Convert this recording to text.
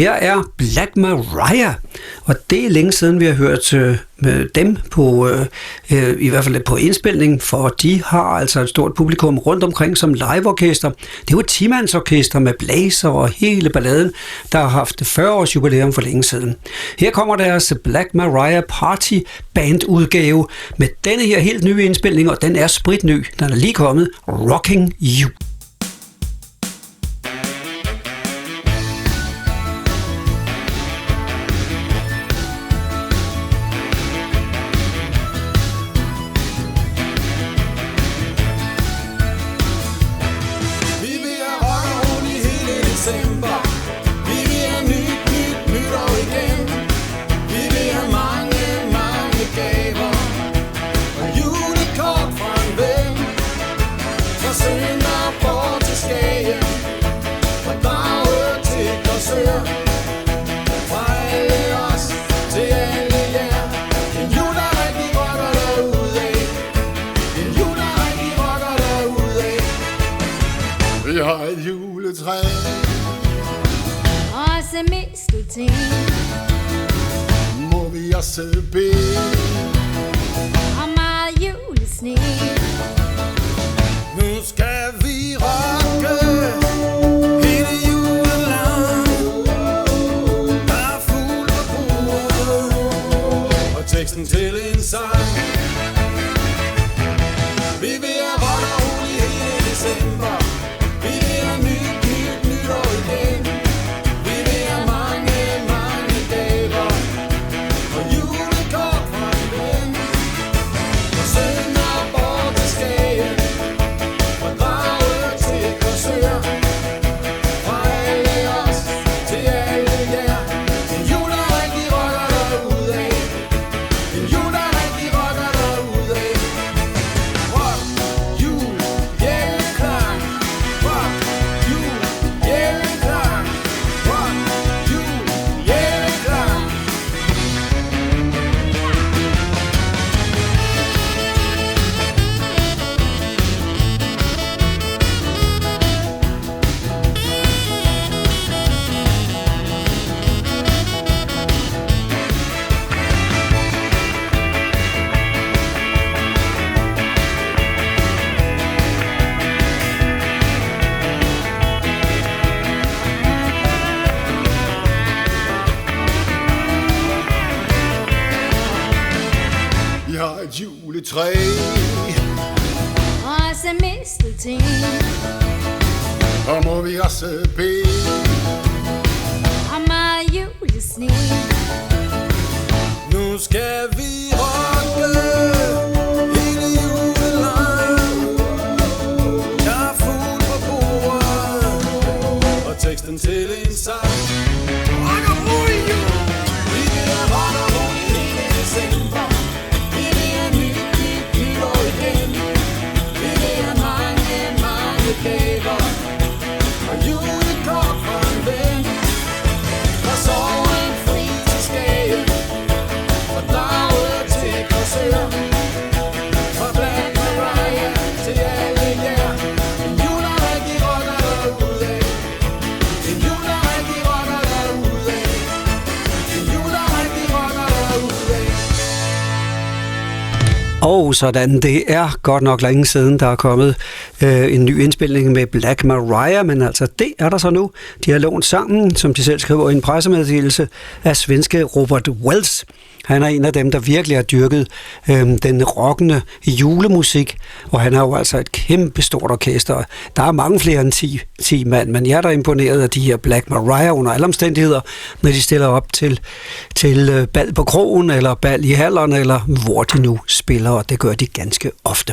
Her er Black Mariah, og det er længe siden, vi har hørt dem på, i hvert fald på indspilning, for de har altså et stort publikum rundt omkring som liveorkester. Det var et 10-mandsorkester med blæser og hele balladen, der har haft 40 års jubilæum for længe siden. Her kommer deres Black Mariah Party Band udgave med denne her helt nye indspilning, og den er spritny. Den er lige kommet, Rocking You. Vi har et juletræ og så mistelten. Må vi også bede Og meget julesne. Nu skal vi rocke hele julen lang. Der er fugle på bordet og teksten til en sang. Vi vil have rock og roll i hele december. Vi vil have nyt nytår igen. Vi vil have mange, mange gaver og julekort fra en ven. Og sønder bort til Skagen og Dragør til Korsør. Fra alle os til alle jer. En jul der rigtig rocker derudad. En jul der rigtig rocker derudad. Rock, jul, hjælpeklang. Rock, jul, hjælpeklang. Rock, jul, hjælpeklang. Vi har et juletræ Og så mistelten. og må vi også bede Og meget julesne. Nu skal vi rocke hele julen lang. Der er fugle på bordet og teksten til en sang. Rock og roll i jul. Vi vil have rock og roll i hele december. Vi vil have nyt nytår igen. Vi vil have mange, mange gaver og julekort fra en ven. Og så en fri til Skagen og Dragør til Korsør. Fra Black Mariah til alle jer. En jul der rigtig rocker derudad. En jul der rigtig rocker derudad. En jul der rigtig rocker derudad. Og sådan, det er godt nok længe siden, der er kommet en ny indspilning med Black Mariah, men altså det er der så nu. De har lånt sangen, som de selv skriver i en pressemeddelelse, af svenske Robert Wells. Han er en af dem, der virkelig har dyrket den rockende julemusik, og han har jo altså et kæmpe stort orkester. Der er mange flere end 10 mand, men jeg er da imponeret af de her Black Mariah under alle omstændigheder, når de stiller op til bal på krogen, eller bal i hallerne, eller hvor de nu spiller, og det gør de ganske ofte.